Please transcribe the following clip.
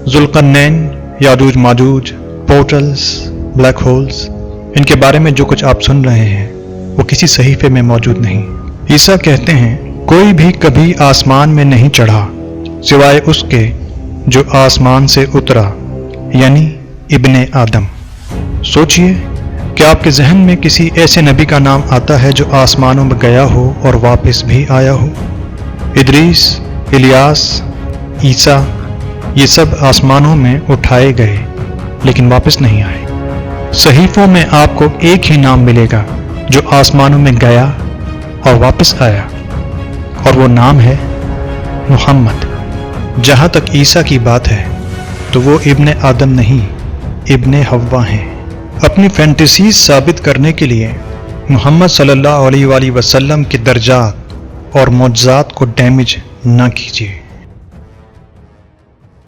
जुल्करनैन, याजूज माजूज, portals, black holes, इनके बारे में जो कुछ आप सुन रहे हैं वो किसी सहीफे में मौजूद नहीं। ईसा कहते हैं कोई भी कभी आसमान में नहीं चढ़ा सिवाय उसके जो आसमान से उतरा, यानी इब्ने आदम। सोचिए कि आपके जहन में किसी ऐसे नबी का नाम आता है जो आसमानों में गया हो और वापस भी आया हो। इदरीस, इलियास, ईसा, ये सब आसमानों में उठाए गए लेकिन वापस नहीं आए। सहीफों में आपको एक ही नाम मिलेगा जो आसमानों में गया और वापस आया, और वो नाम है मुहम्मद। जहाँ तक ईसा की बात है तो वो इब्ने आदम नहीं, इब्ने हव्वा हैं। अपनी फैंटेसीज साबित करने के लिए मुहम्मद सल्लल्लाहु अलैहि वसल्लम के दर्जात और मौजज़ात को डैमेज ना कीजिए।